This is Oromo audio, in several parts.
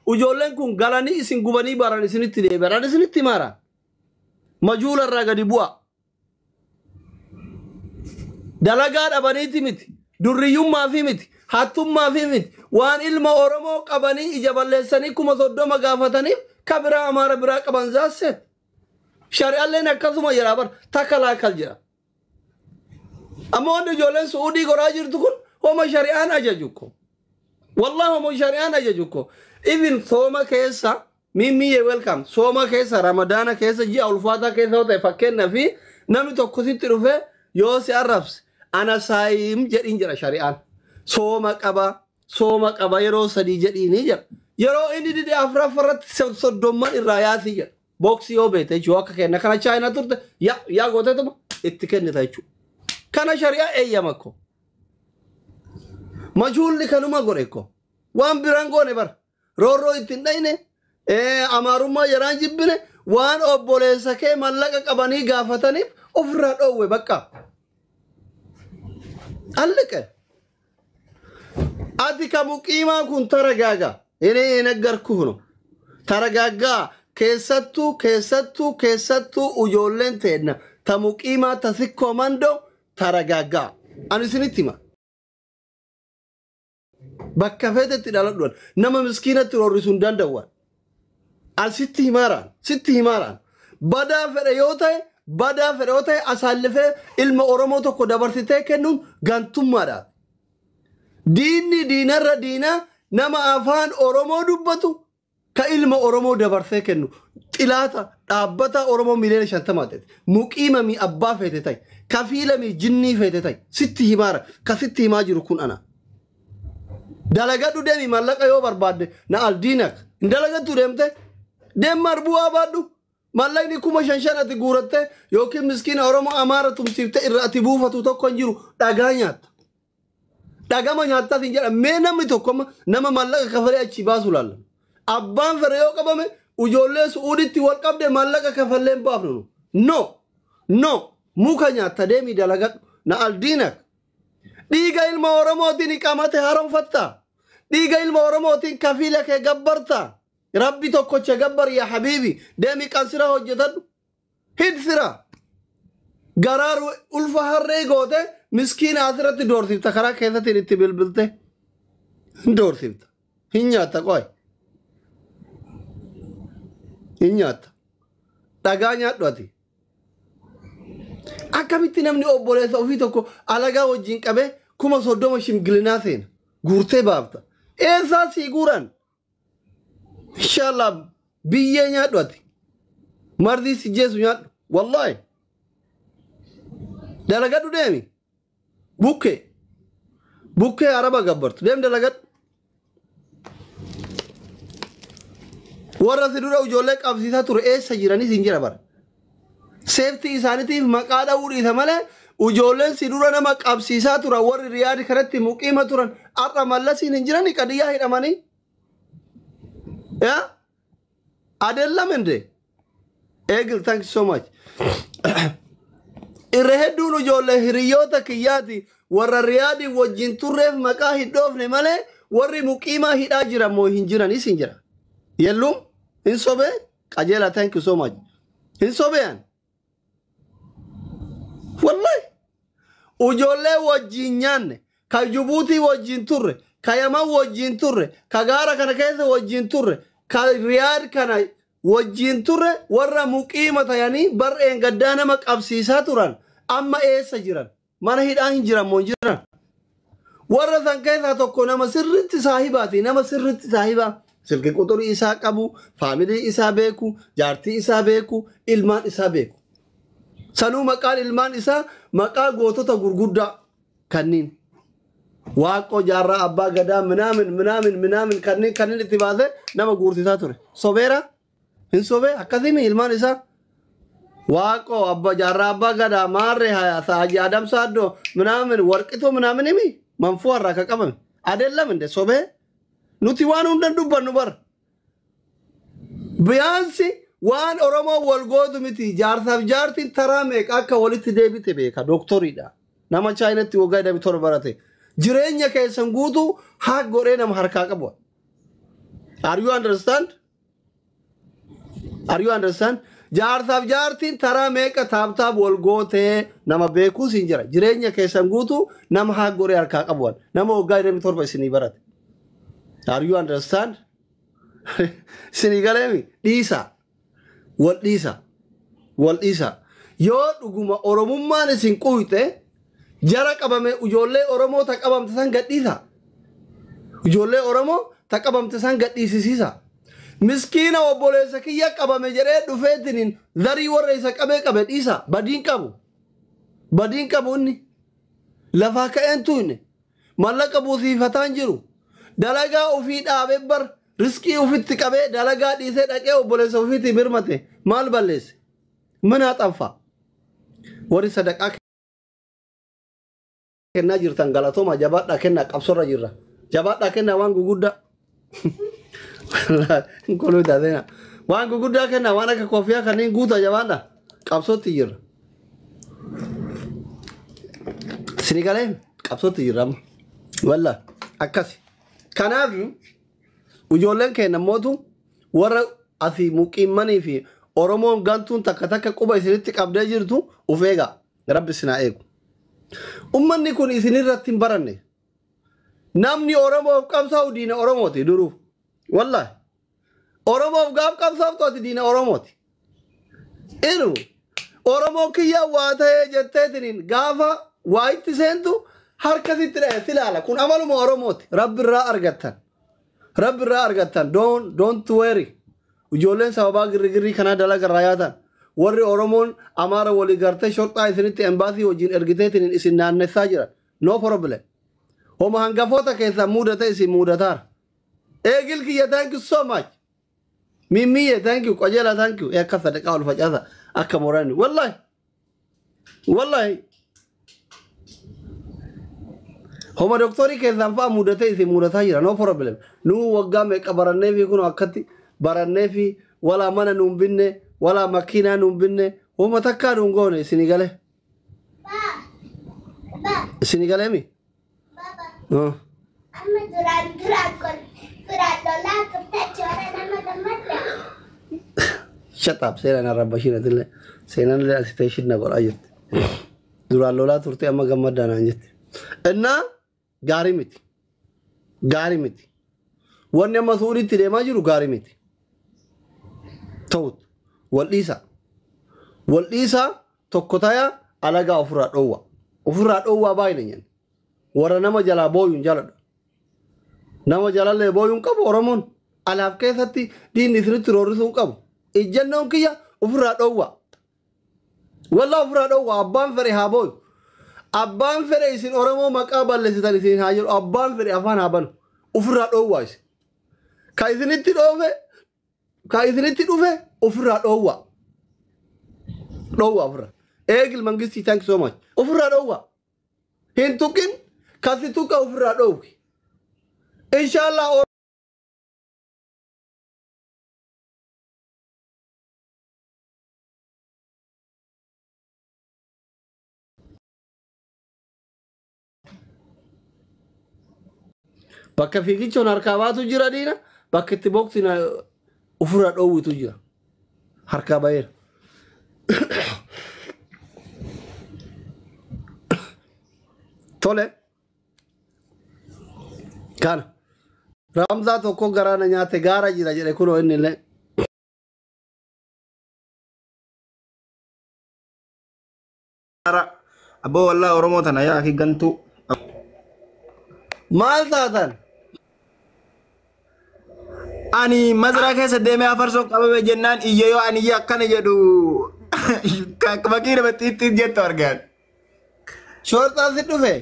وجولن كون غلاني اسن غبني باران اسنتي دي باران اسنتي مارا مجهول الرغدي بوا دلغاد ابنيتي مت دريوم ما في مت حاتم ما في مت وان علم اورمو قبني اجبلسني كما صدو مغافتني كبرا امر برا قبن زاسه شرع الله نكزما يرابر تكلا كلجا امون جولن سعودي غراجر تكون هم شريان اجاجوكو والله هم شريان اجاجوكو even soma kesa mimi ye welcome soma kesa ramadana kesa ji ulfata kesa hote fakkenna fi nami tokko sitti rufe yo si arabs ana saim jedin jira shari'an soma qaba yero sadi jedini jira yero indi di afra farat soddomma irayati jira boxi yo bete joka kenna kana china turte ya gote to ittikenni taychu kana shari'a eyyamako majhul likanuma goreko wan birango ne bar roro itindayne amaruma yaran jibbine wan obbolesa ke mallaka qabani gafatani ofra dowe bakka allaka adika muqima kun taragaga ene nagarku hono taragaga kesattu ujollen tedna tamuqima tasikko mando taragaga anisinitima bakka feetetti dhaladhuwan nama miskiinatti roorrisuun danda'uwan al sitti himaaran badaa fedhe yoo ta'e asaalifee ilma oromoo tokko dabarsitee kennuun gantummaadha diinni diinarra diina nama afaan oromoo dubbatu ka ilma oromoo dabarsee kennu xilaata dhaabbata oromoo miliyoona 50 ta'e muqiima mi abbaa feete ta'e kafiila mi jinnii feete ta'e sitti himaara ka sitti himaa jiru kun ana dalagadu demi mallaka yo barbadde na aldinak dalagatu demte dem marbu abadu mallakni kuma shanshanati guratte yoki miskina oromo amara tumsifte irati bufatu tokko jiru dagama nyaata tinjara me namni tokko nama mallaka kafale achi basulal abban fere yo qabame ujolle suuditti wal qabde mallaka kafale baafnu no muka nyaata demi dalagadu na aldinak diga ilma oromotin iqamate haram fatta diga ilma oromotin kafila ke gabbarta rabbi tokko che gabbar ya habibi demi qansira hojjetadu hidsira gararu ulfa harre gote miskin azrati dorsifta khara kesati itti bilbilte dorsifta hinyata koy hinyata daganya doti akamitti namni obbolesa ofi tokko alaga wajjin qabe kuma soddoma shimgilina seen guurtee baafta eessa siguran inshallah biyye nyaadhati mardi si jesu nyaadhu wallahi dalagadu deemi bukke araba gabbartu dem dalagad warra sidura ujolle qabsiisa ture eessa jirani sinjira bar safety isanitif maqaada uri thamale ujollen sidura nama qabsiisa tura warri riyaad karatti muqima turan arra mallasin injirani qadiya hidamani ya adellamende egil thank you so much irhedun ujolle hiriyota kiyati warra riyaadi wajjin turreef maqaa hidofne male warri muqima hida jira mo hinjirani sinjira yellum insobe qajela thank you so much insobean والله وجولة وجينيان كجبوتي وجين تورة كيما وجين تورة كغارة كنا كيسة وجين تورة كرياض كنا وجين تورة ورا مقيمة يعني برئن قدانا مك أبسيسات توران أما إيه سجران ما نهيد أهين جران مونجران ورا ثان كيسة تكون أما سرت صاحباتي نما سرت صاحبا سلك كتوري إساء أبو فاميلي إساء بيكو جارتي إساء بيكو إلمان إساء بيكو سنو مقال ilman isa maqa gootota gurgudda kannin waaqo jarra abba gada minamin kannin itibade nama gurtita ture sobera hin sobe akademi ilman isa waaqo abba jarra abba gada marre haya saaji adam saddo minamin warqito minamin imi manfu arra ka qabam adellam inde sobe nuti wan undan dubbannu bar biyansi وان أورما والجود متي جارثاب جارتي ترى ميك أكا ولتي ديبي تبيكا دكتوري دا نما شاينة تيوغاي دا بيتور براتي جرين يا كيسان غودو حق غورينا محركا كبوا Are you understand? Are you understand? Jaarsaaf jaartiin taraa meeqa taabtaab wal gootee nama beekuu siin jira. Jireenya keessan guutuu nama haggoree harkaa qabuwan. Nama waggaa 27 isinii barate. Are you understand? Isinii galeemi dhiisa. Wal dhiisa. Wal dhiisa. Yoo dhuguma Oromummaan isin quyite jara qabame ijoollee Oromoo ta qabamte san gadhiisa. Ijoollee Oromoo ta qabamte san gadhiisisiisa. Miskiina obboleessa kiyya qabame jedhee dhufeetiniin zarii warra isa qabe dhiisa. Badiin qabu. Badiin qabu inni. Lafaa ka'eentu inni. Mallaqa buusiifataan jiru. Dalagaa ofii dhaabee bar riskii ofitti qabee dalagaa dhiisee dhaqee obboleessa ofiitti birmate maal balleesse? Mana xanfa. Warri sadaqaa kennaa jirtan galatooma jabaadhaa kennaa qabsorra jirra. Jabaadhaa kennaa waan guguddaa. Koluu taatena. Waan guguddaa kennaa waan akka koofiyaa kanneen guutaa jabaadhaa. Qabsootti jirra. Sinigalee qabsootti jirra amma. Walla akkasi. Kanaaf ijoolleen keenya mootu warra asii muqiimmanii fi Oromoon gantuun takka takka quba isinitti qabdee jirtu uf eegaa. Rabbi sinaa eegu. Ummanni kun isinirratti hin baranne. Namni Oromoof qabsaa'u diina Oromooti duruu. Wallahi. Oromoof gaaf qabsaa'u diina Oromooti. Inu Oromoo kiyyaa waa ta'ee jetteetiniin gaafa waa itti seentu harkasitti dhahetti ilaala. Kun amaluma Oromooti. Rabbi irraa argattan. Rabbi irraa argattan. Don't worry. Ijoolleen sababaa girrigirrii kanaa dalaga irraa yaatan. Warri Oromoon Amaara walii gartee shorxaa isinitti embaasii wajjin ergiteetiniin isin naannessaa jiran. No problem. Homa hangafoota keessaa mudate isin mudataara. Eegil kiyya thank you so much. Mimmiye thank you. Qajeela thank you. Akka sadaqaa ol facaasa akka moraani. Wallahi. Wallahi. Homa doktorii keessaan fa'aa mudate isin mudataa jira. No problem. Nuu waggaa meeqa barannee fi kun akkatti barannee fi wala mana nuun binne wala makiinaa nuun binne homa takkaa nuun goone isinii galee. Isinii galee mi? Amma duraan kun lolaa turte joora nama gammadda. Shut up seenaan arrabashiinatillee seenaan asiteeshin na godhaa jette. Duraan lolaa turte amma gammaddaa naan jette. Innaa gaarii miti. Gaarii miti. Wanni amma suulitti deemaa jiru gaarii miti. Ta'ut waldhiisa. Waldhiisa tokko taya alagaa ofirraa dhoowwa. Ofirraa dhoowwaa baay'ina nyan. Warra nama jalaa booyuun jaladha. Nama jalallee booyuun qabu Oromoon. Alaaf keessatti diinni isinitti roorrisuun qabu. Ijjannoon kiyya ofirraa dhoowwa. Wallaa ofirraa dhoowwa abbaan fedhe haa booyu. Abbaan fedhe isin Oromoo maqaa balleessitan isin haa jedhu. Abbaan fedhe afaan haa banu. Ofirraa dhoowwaa isin. Ka isinitti dhoofe ka isinitti dhufe ofirraa dhoowwa. Dhoowwa ofirraa. Eegil mangistii thank you so much. Ofirraa dhoowwa. Hin tuqin kasi tuqa ofirraa dhoowwi. Inshallah bakka fiigichoon harkaa baatu jira diina bakka itti boksiin ofirraa dhoowwitu jira. Harkaa baheera. Tole. Kana. Ramzaa tokko garaana nyaate gaara jira jedhe kunoo inni illee. Abbo wallah Oromoo tana yaa akki gantuu. Maal taatan? Ani mazraa keessa deemee afarsoo qabame jennaan iyya yoo ani iyya akkana jedhu makiina battiitti jettu argaan. Shortaan si dhufe?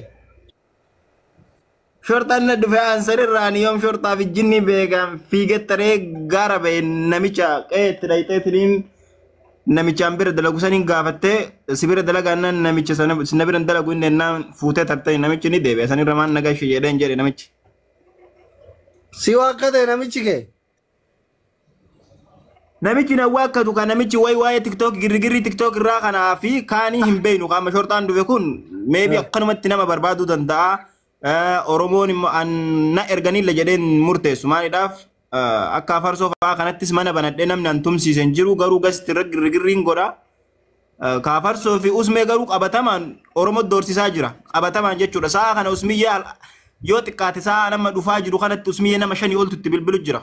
Shortaan na dhufe aansarirraa ani yoom shortaaf jinni beekan fiigettaree gaara ba'e namicha qeetti dhayxeetiniin namichaan bira dalagu saniin gaafattee si bira dalagaan namicha sana bira dalagu inni ennaan fuutee tartee namichi ni deebi'e sanirra maan nagaa ishee jedheen jedhe namichi. Si waakkate namichi kee? Namichi na waakkatu kan namichi waa'ee TikTok girgirri TikTok irraa kanaa fi kaanii hin beeknu qaama shortaan dhufe kun meebi akkanumatti nama barbaaduu danda'a. Oromoon immoo na erganiilla jedheen murteessu maaliidhaaf akka farsoo fa'aa kanattis mana banadhee namni an tumsiisen jiru garuu gasti irra girgirriin godha. Kaafarsoo fi usmee garuu qabatamaan Oromoo doorsisaa jira. Qabatamaan jechuudha. Sa'a kana usmiyyee yoo xiqqaate sa'a nama dhufaa jiru kanatti usmiyyee nama 5 oltu itti bilbilu jira.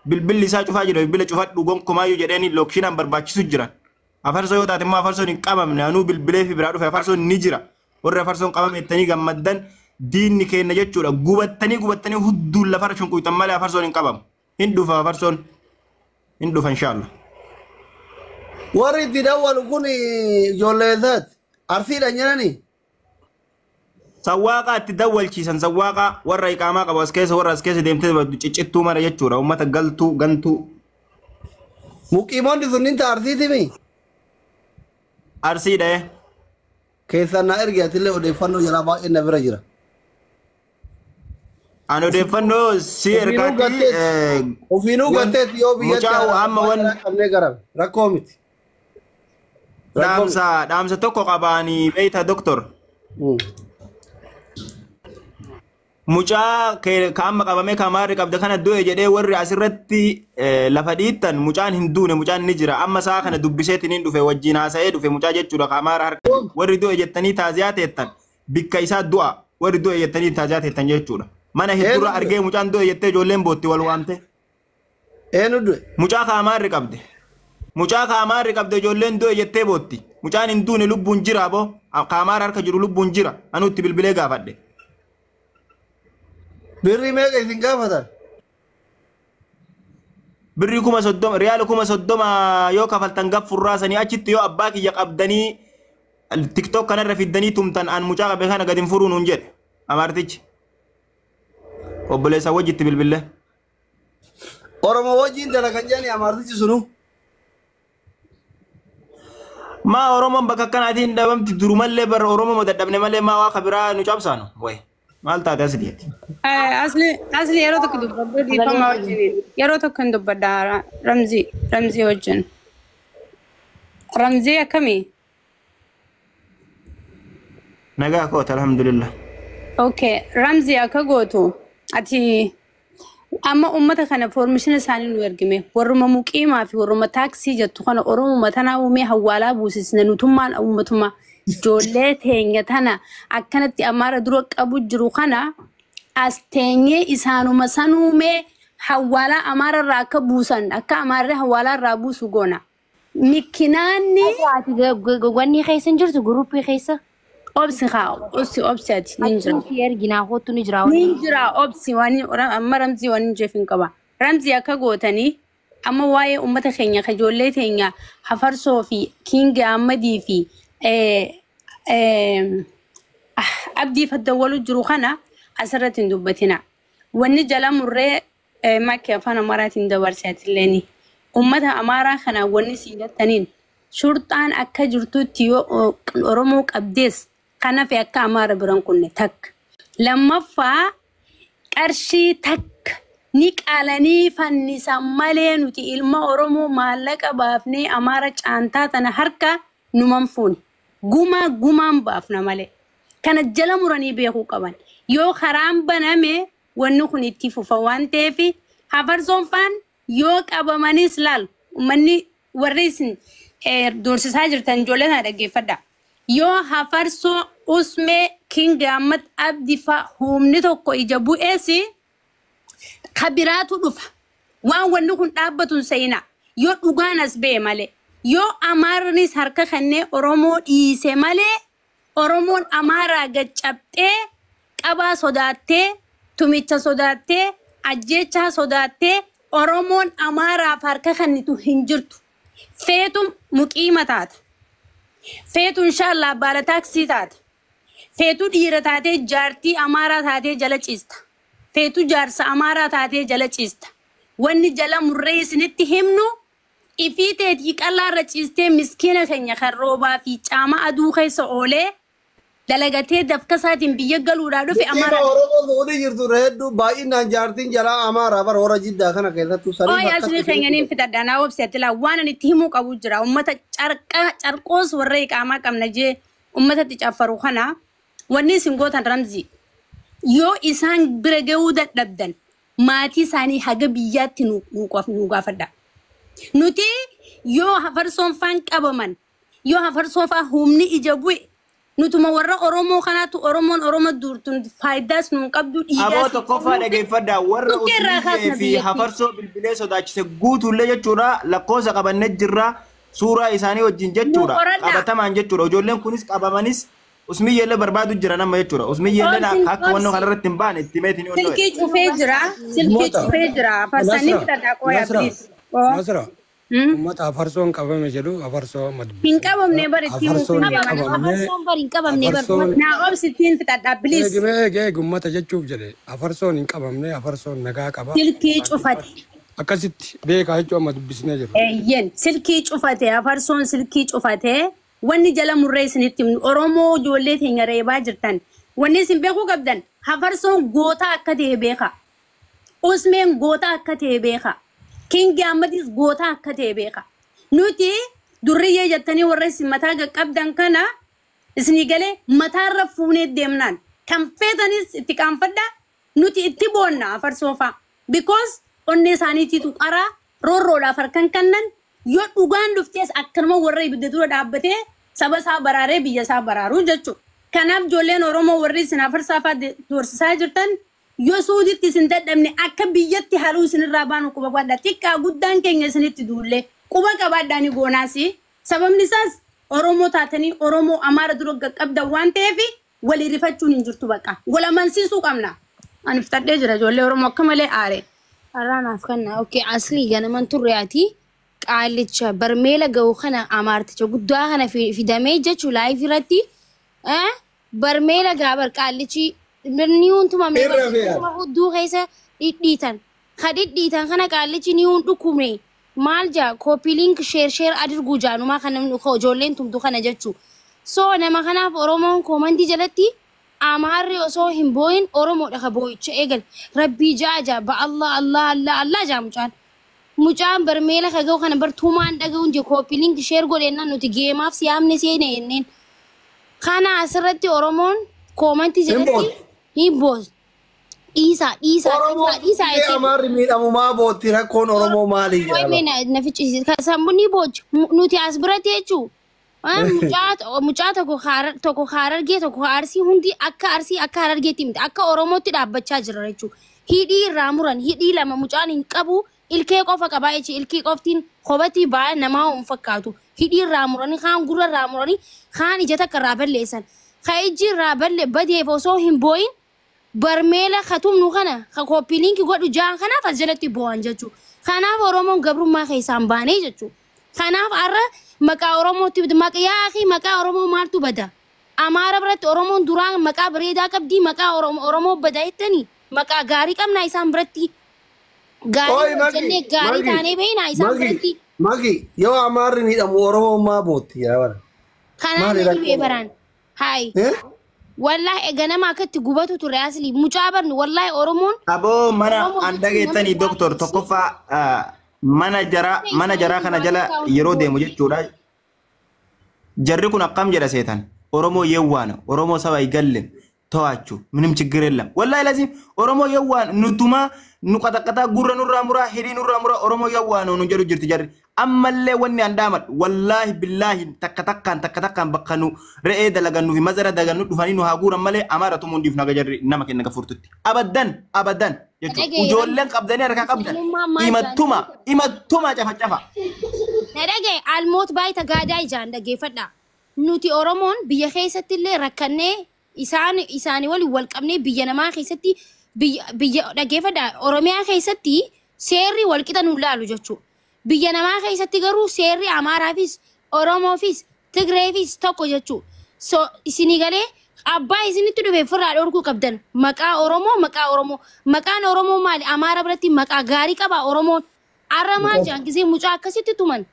Bilbilli isaa cufaa jira. Bilbila cufadhu gonkumaayyuu jedhanii lookshinaan barbaachisu jiran. Afarsoo yoo taate immoo afarsoon hin qabamne anuu bilbilee fi biraa dhufe afarsoon ni jira. Warri afarsoon qabamettanii gammaddan diinni kenna jechuudha. Gubattanii hudduun lafarra shunquytan malee afarsoon hin qabamu. Hin dhufa afarsoon. Hin dhufa inshaallah. Warri itti dawwalu kun ijoollee isaati. Arsiidha nyaani. Sawwaaqa itti dawwalchiisan sawwaaqa warra iqaamaa qabu as keessa deemtee ciccittuu mara jechuudha. Uummata gantuu. Muqiimoonni sun inta arsiiti mi? Arsiidha. Keessan na ergiyatillee odeeffannoo jala baay'ee na bira jira. An odeeffannoo si ergaatti ofiinuu gatteetti yoo biyyatti amma waan qabnee garame rakkoo miti. Dhaamsa tokko qabaanii beeyta doktor. Mucaa ka amma qabamee kamaarri qabda kana du'e jedhee warri asirratti lafa dhiittan mucaan hin duune mucaan ni jira. Amma saa kana dubbiseetiin hin dhufe wajjin haasa'ee dhufe mucaa jechuudha kamaara harka. Warri du'e jettanii taaziyaa teettan bikka isaa du'a warri du'e jettanii taaziyaa teettan jechuudha. Mana hedduurra argee mucaan du'e jettee ijoolleen bootti wal waamte. Eenyu du'e? Mucaa kamaarri qabde. Mucaa kamaarri qabde ijoolleen du'e jettee bootti. Mucaan hin duune lubbuun jira boo kamaara harka jiru lubbuun jira. Anutti bilbilee gaafadhe. Birri meeqa isin gaafatan? Birri 30 riyaala 30 yoo kafaltan gaffurraa sanii achitti yoo abbaa kiyya qabdanii TikTok kanarra fiddanii tumtan an mucaa qabe kana gadi hin furuun hun jedhe amartichi. Obboleessa wajjitti bilbilee. Oromoo wajjin dalagan jedhani amartichi sunu. Maa Oromoon bakka akkanaatiin dhabamti durumallee bara Oromoo dadhabne malee maa waa kabiraa nu cabsaanu wayi. Maal taate asliiti? Asli yeroo tokko dubbadhu dhiifama wajjin yeroo tokko hin dubbadha Ramzii wajjin. Ramzii akkamii? Nagaa koota alhamdulillah. Okay, Ramzii akka gootu ati amma ummata kana foormishina isaanii nu ergime warruma muqiimaa fi warruma taaksii jettu kana Oromoo tanaa uumee hawwaalaa buusisne nutummaan uummatuma ijoollee teenya tana akkanatti amaara dura qabu jiru kana as teenyee isaanuma sanuumee hawwaalaa amaararraa akka buusan akka amaarri hawwaalaarraa buusu goona. Mikinaanni wanni keessa jirtu guruupii keessa. Obsi ati ninjira. Fi erginaa hootu ni jira. Ninjira obsi wani amma Ramzii wani jeefin qaba. Ramzii akka gootanii amma waa'ee uummata keenya ijoollee teenya Hafarsoo fi King Ahmadii fi abdii faddawwalu jiru kana asirratti hin dubbatina. Wanni jala murree makkee afaan Amaaraatiin dabarsaatiilleeni. Uummata Amaaraa kana wanni siidattaniin shurxaan akka jirtutti yoo Oromoo qabdees kana fi akka Amaara biran kunne takka. Lammaffaa qarshii takka ni qaalanii fannisan malee nuti ilma Oromoo maallaqa baafnee Amaara caantaa tana harka numan fuuni. Gumaan baafna malee. Kana jala muranii beekuu qaban. Yoo karaan baname wanni kun itti fufa waan ta'eef Hafarsoon faan yoo qabamanis laal uummanni warri isin doorsisaa jirtan ijoollee sana dhaggeeffadha. Yoo Hafarsoo usmee King Ahmad Abdii faa humni tokko ija bu'eesi kabiraatu dhufa. Waan wanni kun dhaabbatun seenaa. Yoo dhugaan as ba'e malee. Yoo Amaarnis harka kanneen Oromoo dhiise malee Oromoon Amaaraa gaccabxee qabaa sodaattee tumicha sodaattee ajjeechaa sodaattee Oromoon Amaaraaf harka kannitu hin jirtu. Feetu muqiima taata. Feetu inshallah baala taaksii taata. Feetu dhiira taatee jaartii Amaaraa taatee jala ciista. Feetu jaarsa Amaaraa taatee jala ciista. Wanni jala murree isinitti himnu ifiiteetii qallaarra ciistee miskiina keenya kan roobaa fi caama aduu keessa oolee dalagatee dafkasaatiin biyya galuudhaa dhufe Amaaraa. Oromoo fuudhii jirtu hedduu baay'inaan jaartiin jalaa Amaaraa bara hora Jiddaa kana keessattuu sanii bakka. Asli keenyaniin fitaddanaa obseetti laa waan ani itti himuu qabu jira. Uummata carqoos warra iqaamaa qabna jee uummatatti caffaru kana wanni isin gootan Ramzii. Yoo isaan bira gahuu dadhabdan maatii isaanii haga biyyaatti nu gaafadha. Nuti yoo hafarsoon faan qabaman yoo hafarsoon faa humni ija bu'e nutuma warra Oromoo kanaatu Oromoo duurtun faayidaas nu qabdu dhiigaas. Aboo tokko faa dhageeffadha warra Usmiyee fi hafarsoo bilbilee sodaachise guutuullee jechuudha lakkoofsa qabannee jirra suuraa isaanii wajjin jechuudha qabatamaan jechuudha ijoolleen kunis qabamanis Usmiyyeellee barbaadu jira nama jechuudha Usmiyyeellee akka wannoo kanarratti hin baane itti meetiin yoo ta'e. Silkii cufee jira farsanii fidadhaa qooyaa bilis. Nasra. Ummata afarsoon qabame jedhu afarsoo maddu. Hin qabamne baritti afarsoon bari hin qabamne bari. Naa obsitiin fidadhaa bilis. Eege ummata jechuuf jedhe afarsoon hin qabamne afarsoon nagaa qaba. Silkii cufate. Akkasitti beekaa jechuun amma dubbisnee jiru. Eeyyen silkii cufate afarsoon silkii cufate wanni jala murree isinitti Oromoo ijoollee teenya reebaa jirtan wanni isin beekuu qabdan afarsoon goota akka ta'e beeka. Usmeen goota akka ta'e beeka. Kingi Ahmadis goota akka ta'e beeka. Nuti durriyyee jettanii warra isin mataa qaqqabdan kana isinii galee mataarra fuunee deemnaan kan feetanis itti qaanfadha nuti itti boonna afarsoofa. Because onnee isaaniitiitu qaraa roorroodhaaf harkan kannan yoo dhugaan dhuftees akkanuma warra ibidda dura dhaabbatee saba isaa baraaree biyya isaa baraaruu jechuudha. Kanaaf ijoolleen Oromoo warri isin afarsaafaa doorsisaa jirtan yoo suuditti isin dadhabne akka biyyatti haluu isinirraa baanu quba qabaadha xiqqaa guddaan keenya isinitti duullee quba qabaadhaani goonaasi sababni isaas Oromoo taatanii Oromoo Amaara dura qaqqabdan waan ta'eef walii rifachuun hin jirtu bakka wal amansiisuu qabna ani fitadhee jira ijoollee Oromoo akka malee aare. Araanaaf kanna okay asli ganaman turreati qaalicha barmeela ga'u kana Amaarticha guddaa kana fidamee jechuun laayif irratti barmeela gaabar qaalichi niun tuma hudduu keessa dhidhiitan kadhidhiitan kana qaalichi niun dhukume maal jaa koopii link sheer adirguu jaanumaa kana ijoolleen tumtu kana jechuu so nama kanaaf Oromoon koomantii jalatti Amaarri osoo hin booyin Oromoodha ka booyicha eegal rabbii jaaja ba Allah jaa mucaan barmeela ka ga'u kana bartuumaan dhaga'uun je koopii link sheer godheennan nuti geemaaf siyaamne seene enneen kana asirratti Oromoon koomantii jalatti Hibos. Isa. Amaarri miidhamumaa bootti rakkoon Oromoo maali jedhama. Waymena nafichi sambuni boj nuti as biratti jechuu. Mucaa tokko Harargee tokko Arsii hundi akka Harargeetti miti akka Oromootti dhaabbachaa jira jechuu. Hidhii irraa muran hidhii lama mucaan hin qabu ilkee qofa qabaa jechi ilkee qoftiin kophaatti baay'ee namaa hin fakkaatu. Hidhii irraa muranii kaan gurra irraa muranii kaan ija takka irraa balleessan. Ka ijji irraa badeef osoo hin booyin barmeela katumnu kana ka koopii linki godhu jaan kanaaf as jalatti bo'an jechuudha. Kanaaf Oromoon gabrummaa keessaan baanee jechuudha. Kanaaf har'a maqaa Oromootti maqaa Oromoo maaltu bada? Amaara biratti Oromoon duraan maqaa bareedaa qabdi maqaa Oromoo bada jettanii maqaa gaarii qabnaa isaan biratti. Gaarii taanee beeknaa isaan biratti. Magi yoo Amaarri miidhamu Oromoon maa bootti yaa bara? Kanaaf dhibee baraan. Hai. Wallahi ganama akkatti gubatu ture asli mucaa barnu wallahi Oromoon aboo mana andageettanii doktor tokkoffaa mana jaraa kana jala yeroo deemu jechuudha jarri kun akkam jedha seetan Oromoo yewwaana Oromoo saba igalle to'achu ምንም ችግር የለም wallahi lazim Oromoo yewwaan nutuma nu qaxaqata gurra nurraa muraa hidhii nurraa muraa Oromoo yewwaana nu jedhu jirti jarri ammallee wanni andaamat wallahi billahi takka bakka nu re'ee dalagannu fi mazara dalagannu dhufanii nu haa guuran malee Amaara tumu hundiif naga jarri nama kenna gafurtutti abadan jechuudha ijoolleen qabdanii harkaa qabdan imattuma cafa nadhagee almoot baay'ita gaadaa ijaan dhaggeeffadha nuti Oromoon biyya keessatti illee rakkannee isaanii wal qabnee biyya namaa keessatti biyya dhaggeeffadha Oromiyaa keessatti seerri wal qixa nu laalu jechuudha. Biyya namaa keessatti garuu seerri Amaaraafis Oromoofis Tigreefis tokko jechuudha. So isinii galee abbaa isinitti dhufe firraa dhorkuu qabdan maqaa Oromoo maqaan Oromoo maali Amaara biratti maqaa gaarii qaba Oromoon aramaa jaan gisee mucaa akkasitti tuman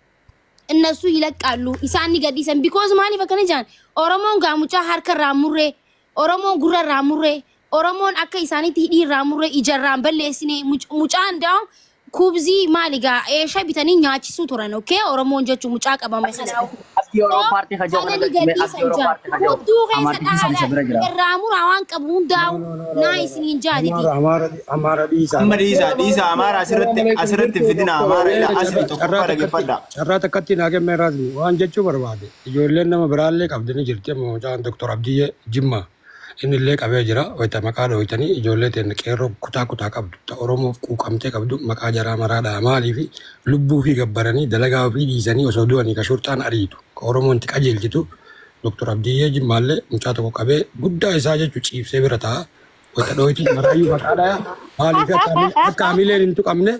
እነሱ ይለቃሉ ኢሳኒ ገዲሰን because ማሊ ፈከነ ጃን ኦሮሞን ጋሙጫ harka raamurre ኦሮሞን ጉራ raamurre ኦሮሞን akka isaanitti hidhii raamurre ijarraan balleessine mucaan daa'u kubzii maaligaa eesha bitanii nyaachisuu turan okay oromoon jechuun mucaa qabame kana hudduu keessa dhaala irraa muraa waan qabu hundaa'u naa isiniin jaaditi Amaara dhiisaa. Amma dhiisaa Amaara asirratti fidina Amaara ila asli tokko dhaggeeffadha. Carraa takkatti naa kennee raasni waan jechuu barbaade ijoolleen nama biraallee qabdanii jirti amma mucaan Dr. Abdiyyee Jimmaa inni illee qabee jira wayita maqaa dhooytanii ijoollee ta'e qeerroo kutaa qabdu ta Oromoo quuqamtee qabdu maqaa jaraa maraadha maaliif lubbuu fi gabbaranii dalagaa ofii dhiisanii osoo du'anii ka shurxaan ariitu ka Oromoon itti qajeelchitu Dr. Abdiyyee Jimmaallee mucaa tokko qabee guddaa isaa jechuu ciibsee bira ta'a wayita dhooyti maraayyuu maqaadha maaliif akka amileen hin tuqamne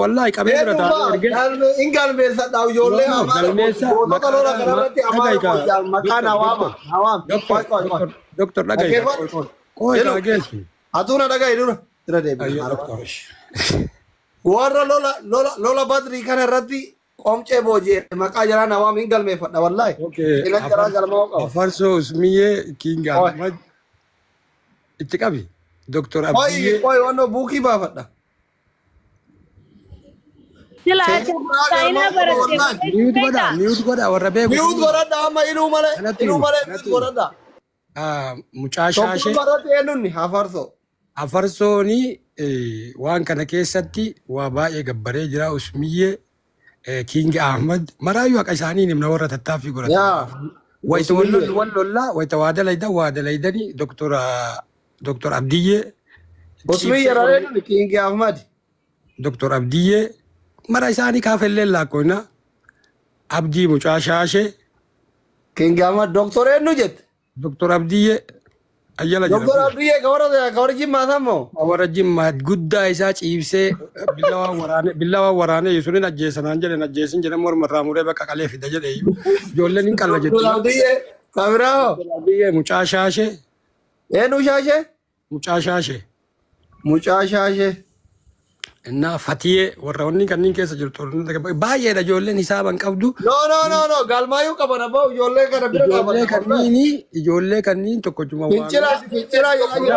wallahi qabee bira ta'a ingal beesa daw yolle Amara kalora kanarratti Amara maqaan hawaam Dr. Dhagay koy kageessu atuna dhagay dura dira deebi warra lola badri kanarratti qomcee boojee maqaa jaraan hawaam ingal meefadha wallahi ila jaraa galmaa qaba Afarso Usmiyee Kinga itti qabi Dr. Abdiyyee koy wanno buukii baafadha Mute goda warra beeku. Mute godhadha amma iluu malee mute godhadha. Mucaa shaashee. Tokko godhate eenyuuni Afarso. Afarsooni waan kana keessatti waa baay'ee gabbaree jira Usmiyyee King Ahmad maraayyuu akka isaanii nimna warra tattaaffii godhatan. Wayita wallollaa wayita waa dalaydanii Dr. Abdiyyee. Usmiyyee rareeduni King Ahmad. Dr. Abdiyyee mara isaanii kaafellee laakkoona Abdii mucaa shaashee. King Ahmad Dr. eenyu jette. Dr. Abdiyyee ayyala jira. Dr. Abdiyyee gawara Jimmaa sammoo. Gawara Jimmaa guddaa isaa ciibsee billawaa waraanee yesuun ajjeesanaan jedhan ajjeesin jedhan mormarraa muree bakka qalee fida jedhee ijoolleen hin qalla jettu. Dr. Abdiyyee kabiraaho. Dr. Abdiyyee mucaa shaashee. Eenyu shaashee? Mucaa shaashee. Mucaa shaashee. Innaa Fatiyee warra wanni kanneen keessa jirtu baay'eedha ijoolleen hisaaban qabdu. No galmaayuu qaban abbaa ijoollee kana bira qaban. Ijoollee kanneen tokkochuma waan.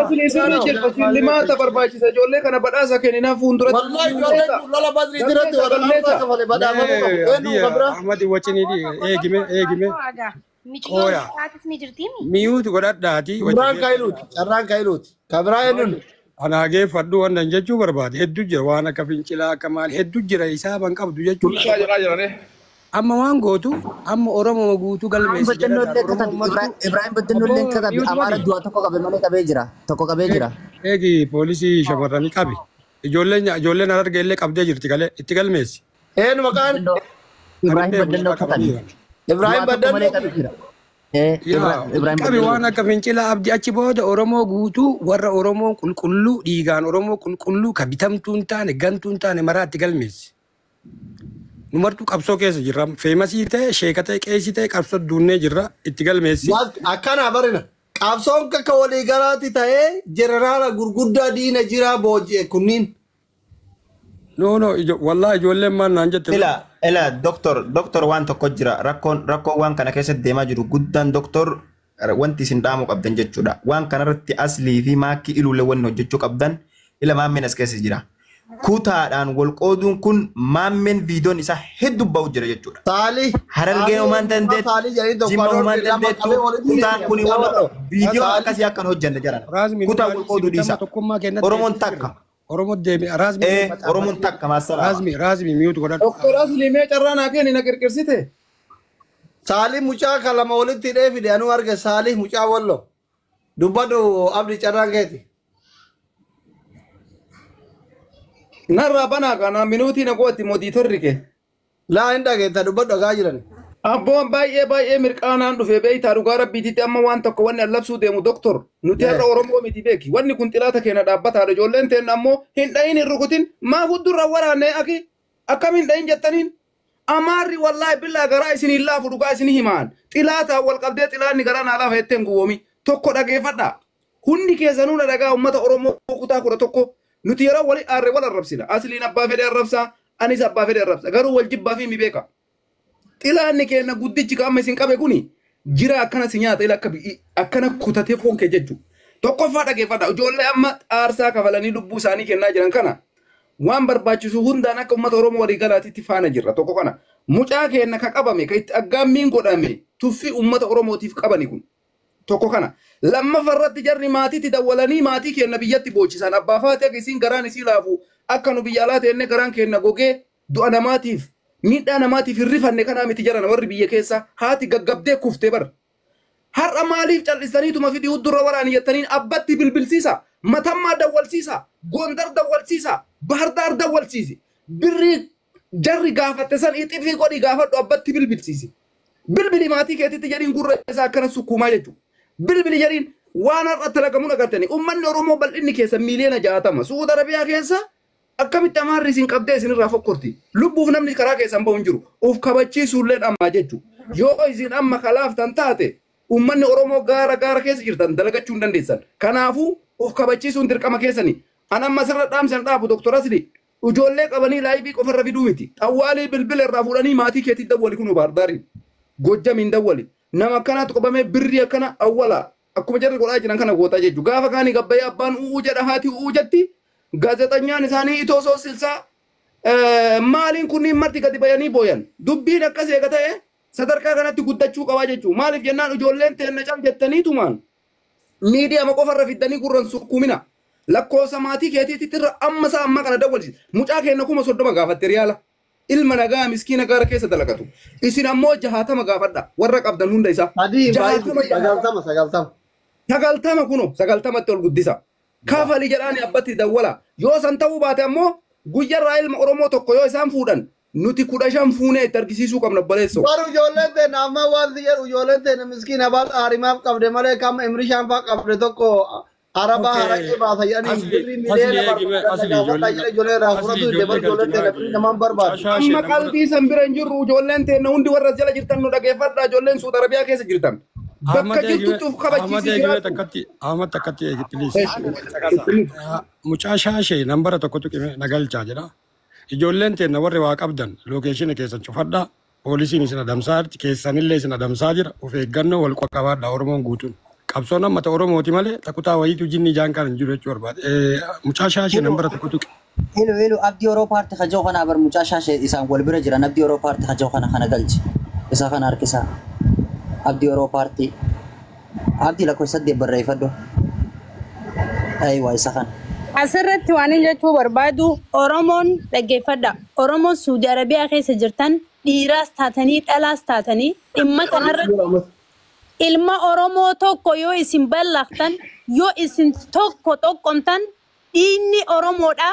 Fincilaa limaata barbaachisa ijoollee kana badhaasa kenninaa fuulduratti. Wallahi ijoollee lola badrii diratti wadhalleessa kafale badhaafamuu qabu. Eenyu kabira. Ahmadi wacini eegime. Kooya. Miyuutu godhadhaati. Carraan kaayiluuti. Kabiraa eenyuun. Anaagee fadhu wannan jechuu barbaade hedduu jira waan akka fincilaa akka maali hedduu jira hisaaban qabdu jechuudha. Amma waan gootu amma Oromoo guutuu galmeessi jira. Ibrahim Badinullee qabe Amaara du'a tokko qabee jira. Eegi poolisii shamarranii qabi. Ijoolleen arga illee qabdee jirti galee itti galmeessi. Eenyu maqaan? Ibrahim Badinullee qabe. Ibrahim Badinullee. Qabi waan akka fincilaa abdii achi booda Oromoo guutuu warra Oromoo qulqulluu dhiigaan Oromoo qulqulluu ka bitamtuun taane gantuun taane maraatti galmeessi. Numartuu qabsoo keessa jirra. Feemasii ta'e sheeka ta'e qeesii ta'e qabsoo duunnee jirra itti galmeessi. Akkana barina qabsoon akka walii galaatti ta'ee jeneraala gurguddaa diina jira booji'e kunniin. No wallahi ijoolleen maal naan jette. Ila doktor waan tokko jira rakkoo waan kana keessatti deemaa jiru guddaan doktor wanti isin dhaamu qabdan jechuudha. Waan kanarratti aslii fi maakkii iluulee wanni hojjechuu qabdan ila maammeen as keessa jira. Kutaadhaan wal qooduun kun maammeen viidiyoon isaa hedduu ba'u jira jechuudha. Saalii. Harargee homaan dandeettu. Jimma homaan dandeettu. Kutaan kuni waan viidiyoo akkasii akkan hojjanne jiran. Kutaa wal qooduu dhiisa. Oromoon takka. Oromoo deemi Raazmi. Oromoon takka maasala. Raazmi miyuutu godhadhu. Doktor Asli mee carraa naa kenni na qirqirsite. Saalii mucaa kalama walitti hidhee fide anuu arge Saalii mucaa wallo. Dubbadhu abdi carraan keeti. Narraa banaa kana minuutii na gootti moodiitorri kee. Laa hin dhageetta dubbadhu dhagaa jiran. Abboon baay'ee mirqaanaan dhufee beeytaa dhugaa rabbiititti amma waan tokko wanni allabsuu deemu doktor nuti har'a Oromoo miti beeki wanni kun xilaata keenya dhaabbataadha ijoolleen teen ammoo hin dhayin hin rukutin maa fuuldurra waraannee aki akkam hin dhayin jettaniin amaarri wallaahi billaa garaa isinii laafu dhugaa isinii himaan xilaataan wal qabdee xilaanni garaa naa laafa jetteen guwoomi tokko dhageeffadha hundi keessanuu na dhagaa uummata Oromoo kutaa 11 nuti yeroo wali aarre wal arrabsina asliin abbaa fedhe arrabsaa anis abbaa fedhe arrabsa garuu wal jibbaa fi mi beeka. Xilaanni keenya guddichi qaama isin qabe kuni jira akkana si nyaata ila akkana kutatee foon kee jechuudha. Tokkoffaa dhageeffadha ijoollee amma aarsaa kafalanii lubbuu isaanii kennaa jiran kana waan barbaachisu hundaan akka uummata Oromoo walii galaatiitti faana jirra tokko kana mucaa keenya ka qabame ka itti aggaammiin godhame tuffii uummata Oromootiif qabani kun tokko kana lammafarratti jarri maatiitti dawwalanii maatii keenya biyyatti boochisan abbaa faatee akka isiin garaan isii laafu akka nu biyya alaa teenne garaan keenya gogee du'a namaatiif miidhaa namaatiif hirrifanne kanaa miti jaran warri biyya keessa haati gaggabdee kuftee bar har'a maaliif callisaniituma fidii huddurra waraanii jettaniin abbatti bilbilsiisa matammaa dawwalsiisa gondar dawwalsiisa bahardaar dawwalsiisi birrii jarri gaafatte san ixifii godhi gaafadhu abbatti bilbilsiisi bilbili maatii keetitti jedhiin gurra isaa akkana sukkuumaa jechuudha bilbili jedhiin waan har'a talagamuun agartanii uummanni Oromoo bal'inni keessa miiliyoona 60 Suud Arabiyaa keessa akkamitti amaarri isin qabdee isinirraa fokkorti lubbuuf namni karaa keessan bahu hin jiru of kabachiisuullee dhammaa jechuudha yoo isin amma kalaaftan taate uummanni Oromoo gaara keessa jirtan dalagachuu hin dandeessan kanaafuu of kabachiisuun dirqama keessanii an amma sirra dhaamsan dhaabu Dr. Asli ijoollee qabanii laayivii qofarra fiduu miti xawwaalii bilbila irraa fuudhanii maatii keetii dawwali kun baardaarii gojjamiin dawwali nama akkanaatu qabamee birrii akkana awwala akkuma jarri godhaa jiran kana gootaa jechuudha gaafa kaanii gabbayee abbaan u'uu jedha haati u'uu jetti gaazexanyaan isaanii itoo soosilsaa maaliin kunniin marti gadi bayanii booyan dubbiin akkas eega ta'e sadarkaa kanatti guddachuu qabaa jechuudha maaliif jennaan ijoolleen teenna cal jettaniitumaan miidiyaa qofarra fiddanii gurran sukkuumina lakkoofsa maatii keetiitti irra amma kana dawwalisi mucaa keenya 30 gaafatte riyaala ilma nagaa miskiina gaara keessa dalagatu isin ammoo 60 gaafadha warra qabdan hunda isaa 90 kuno 90tti ol guddisa kaafali jedhaani abbatti dawwala yoo san ta'uu baate ammoo guyyarraa ilma Oromoo tokko yoo isaan fuudhan nuti 15 fuunee itti argisiisuu qabna baleesso Waru ijoolleen teenya amma waan jedhu ijoolleen teenya miskiina baal aarimaaf qabde malee kam imri shaanfaa qabde tokko araba haraqee baasa jedhanii birrii miliyoona ijoollee irraa fudhatu dabar ijoolleen teenya namaan barbaadu. Amma qalbii san bira hin jirru ijoolleen teenya hundi warra jala jirtan nu dhageeffadha ijoolleen Suud Arabiyaa keessa jirtan. Bakka jirtutti of kabachiisii jiraatu. Ahmad takkatti eegi please. Mucaa shaashee nambara tokkotu qime nagalchaa jedha. Ijoolleen teenya warri waa qabdan lookeeshina keessan cufadha. Poolisiin isin adamsaatti keessanillee isin adamsaa jira. Of eeggannoo wal qabaadha Oromoon guutuun. Qabsoon amma Oromooti malee takutaa wayiitu jinni jaan kan hin jiru jechuu barbaade. Mucaa shaashee nambara tokkotu qime. Hello abdii Oroopaarti hajoo kana bar mucaa shaashee isaan wal bira jiran abdii Oroopaarti hajoo kana galchi. Isa kana harkisa. Abdii Oroopaarti. Abdii lakkoofsa 8 barreeffadhu. Aywa isa kana. Asirratti waan jechuu barbaadu Oromoon dhaggeeffadha. Oromoon Suudi Arabiyaa keessa jirtan dhiiraas taatanii dhalaas taatanii dhimma kanarratti ilma Oromoo tokko yoo isin ballaqtan yoo isin tokko tokkomtan dhiinni Oromoodha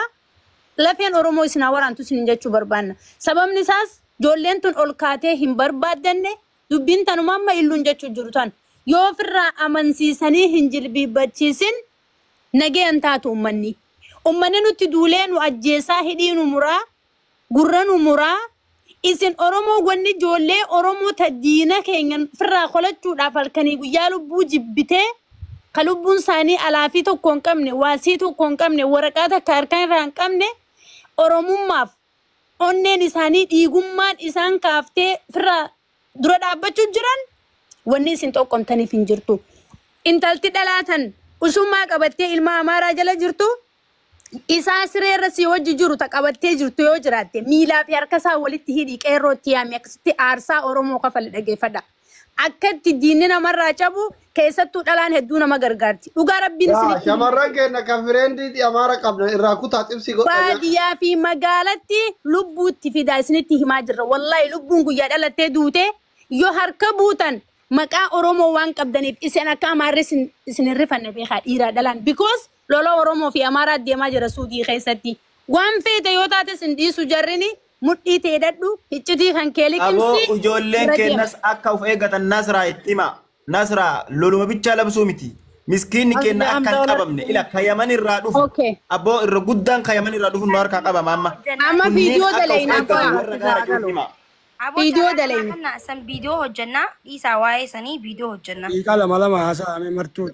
lafeen Oromoo isin waraantu isin jechuu barbaanna. Sababni isaas ijoolleen tun ol kaatee hin barbaaddanne dubbiin tanuma amma illuun jechuu jiru tan yoo ofirraa amansiisanii hin jilbiibbachiisin nageen taatu ummanni nutti duulee nu ajjeesaa hidhii nu muraa gurra nu muraa isin Oromoo wanni ijoollee Oromoo tajjiina keenyan firraa qolachuudhaaf halkanii guyyaa lubbuu jibbitee ka lubbuun isaanii alaafii tokko hin qabne waasii tokko hin qabne waraqaa takka harkaan irraa hin qabne Oromummaaf onneen isaanii dhiigummaan isaan kaaftee firraa dura dhaabbachuu jiran wanni isin tokkomtaniif hin jirtu intalti dhalaatan usummaa qabattee ilma amaaraa jala jirtu isaa siree irra si wajji jiru ta qabattee jirtu yoo jiraatte miilaa fi harka isaa walitti hidhii qeerrootti yaami akkasitti aarsaa Oromoo kafale dhageeffadha akkatti diinni namarraa cabu keessattuu dhalaan hedduu nama gargaarti dhugaa rabbiin isinitti shamarran keenya kan fireendii amaara qabna irraa kutaa xibsii godha baadiyyaa fi magaalatti lubbuutti fidaa isinitti himaa jirra wallaahi lubbuun guyyaa dhalattee duute yoo harka buutan maqaa Oromoo waan qabdaniif isin akka amaarri isin rifanne beekaa dhiiraa dhalaan because lolo Oromoo fi amaaraa deemaa jira Suudii keessatti waan feete yoo taate sin dhiisu jarrini mudhii ta'e dadhu iccitii kan kee liqimsi aboo ijoolleen keenyas akka of eeggatan Nasraa itti hima Nasraa loluma bichaa labsuu miti miskiinni keenya akka hin qabamne ila kayaman irraa dhufu aboo irra guddaan kayaman irraa dhufu nu harkaa qabama amma viidiyoo daleynaa Video dalayna. San video hojjanna isa waa'ee sanii video hojjanna. Iqala malama haasa'ame martuu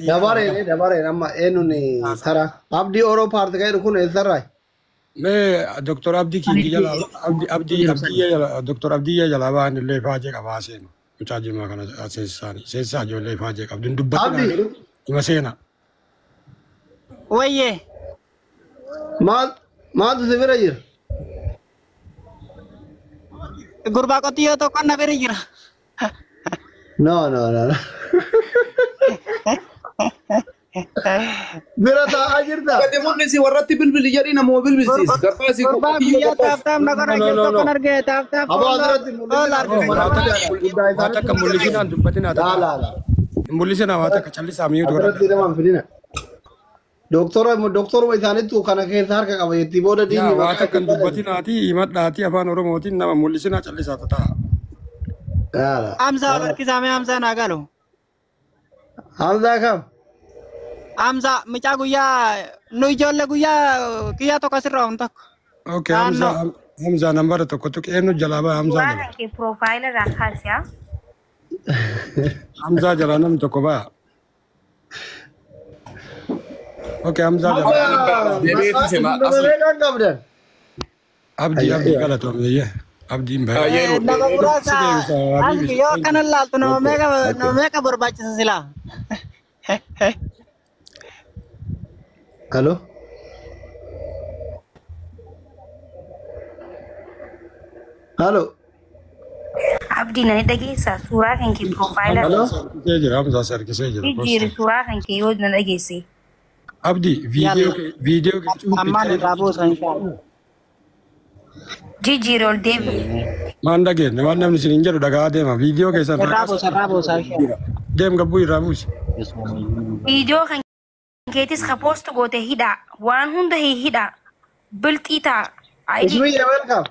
dabareen amma eenyuun tara abdii Oroopaarti ga'e kun eessarraa? Mee Dr. Abdii Kingi jala Dr. Abdii jala ba'an illee faajee qabaa seenu. Mucaa jimaa kana seessaa ijoollee faajee qabdu dubbatina hima seena. Wayyee. Maal? Maatu si bira jira? Gurbaa qotiyyoo tokko na bira jira. No. Bira taa'aa jirta? Gadi mul'isi warratti bilbili jedhii namoo bilbilsiis. Gabbaasii Gurbaa biyya taaftaaf na kana jirtu kan argee taaftaaf. Aboo asirratti Waan akka mul'isinaan dubbatinaa ta'a. Laala. Mul'isinaa waan akka callisaa miyyuu dura. Asirratti namaan fidina. Doktoruma isaaniitu kana keessa harka qaba jetti booda diinni Waan akka dubbatinaati himadhaati afaan Oromootiin nama mul'isinaa callisaa ta'a. Laala. Amsaa barkisaamee amsaa naa galu. Hamzaa kam? Amsaa mucaa guyyaa nu ijoollee guyyaa kiyyaa tokko asirraa on tokko. Okay, Hamza nambara tokko tuqee eenyu jalaa ba'a Hamza Suuraa jala. kan kee piroofaayila irraa kaasiyaa. Hamza jala namni tokko ba'a. Okay, Hamza jala. Kan qabdan. Abdii galatoomee abdiin ba'a. Nama muraasa asii yoo akkana laaltu nama meeqa barbaachisa silaa. Halo? Halo? Abdii nani dhageessaa suuraa kan kee piroofaayila Halo? Harkisee jira Hamza harkisee jira. jijjiiri suuraa kan kee yoo na dhageesse. Abdii viidiyoo Ammaan irraa buusa inshaAllah. Jijjiiri ol deebi'e. maan dhageenye waan namni isin hin jedhu dhagaa deema viidiyoo keessan Irraa buusa inshaAllah. deem gabbuu irraa buusi. Viidiyoo kan keetis ka poostu goote hidhaa waan hunda hidhaa bilxii ta'a. Ismi welcome.